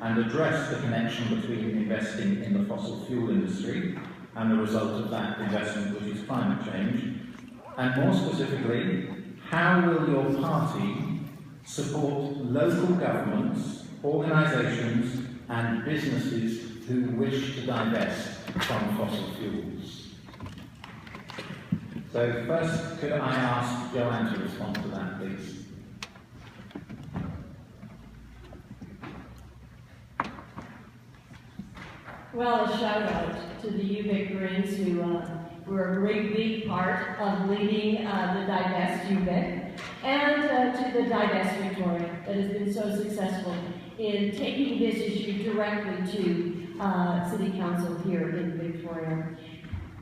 and address the connection between investing in the fossil fuel industry and the result of that investment, which is climate change? And more specifically, how will your party support local governments, organisations and businesses who wish to divest from fossil fuels? So first, could I ask Joanne to respond to that, please? Well, a shout out to the UVic Greens who were a big part of leading the Divest UVic, and to the Divest Victoria that has been so successful in taking this issue directly to City Council here in Victoria.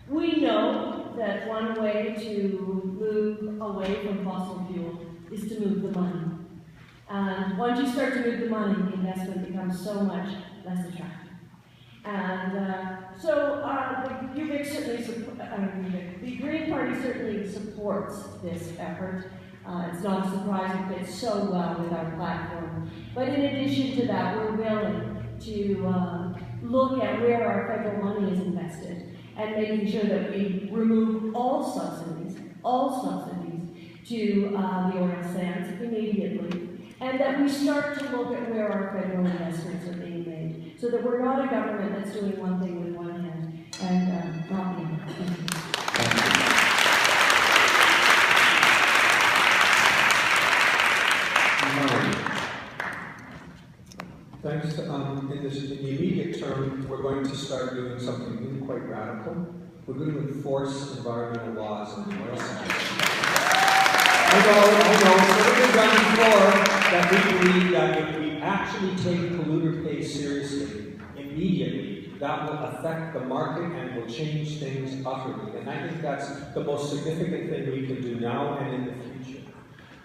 We know that one way to move away from fossil fuel is to move the money. And once you start to move the money, the investment becomes so much less attractive. And so the UVic certainly the Green Party certainly supports this effort. It's not a surprise it fits so well with our platform. But in addition to that, we're willing to look at where our federal money is invested and making sure that we remove all subsidies to the oil sands immediately. And that we start to look at where our federal investments are being made, so that we're not a government that's doing one thing with one hand and not the other. Thanks. In the immediate term, we're going to start doing something really quite radical. We're going to enforce environmental laws on the oil sands. I know, it's never been done before, that we believe that if we actually take polluter pay seriously, immediately, that will affect the market and will change things utterly. And I think that's the most significant thing we can do now and in the future.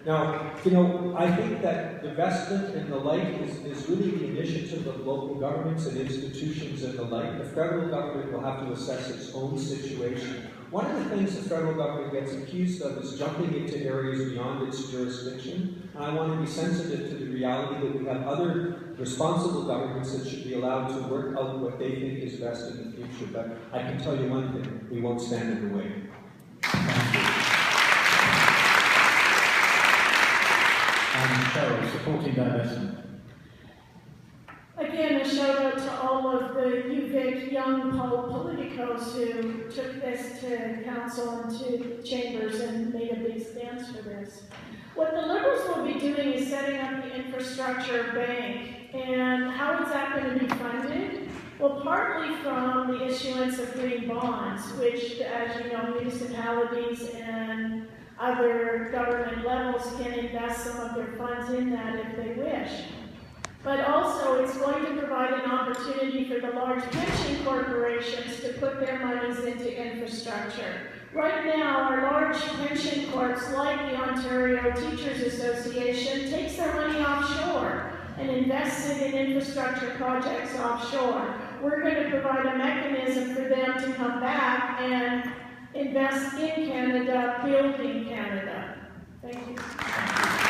Now, I think that divestment and the like is really the initiative of local governments and institutions and the like. The federal government will have to assess its own situation. One of the things the federal government gets accused of is jumping into areas beyond its jurisdiction. And I want to be sensitive to the reality that we have other responsible governments that should be allowed to work out what they think is best in the future. But I can tell you one thing, we won't stand in the way. Thank you. And Cheryl, supporting divestment. Again, a shout out to all of the UVic young politicos who took this to council and to chambers and made a big stance for this. What the Liberals will be doing is setting up the infrastructure bank. And how is that going to be funded? Well, partly from the issuance of green bonds, which, as you know, municipalities and other government levels can invest some of their funds in that if they wish. But also, it's going to provide an opportunity for the large pension corporations to put their monies into infrastructure. Right now, our large pension corps, like the Ontario Teachers Association, takes their money offshore and invests it in infrastructure projects offshore. We're going to provide a mechanism for them to come back and invest in Canada, building Canada. Thank you.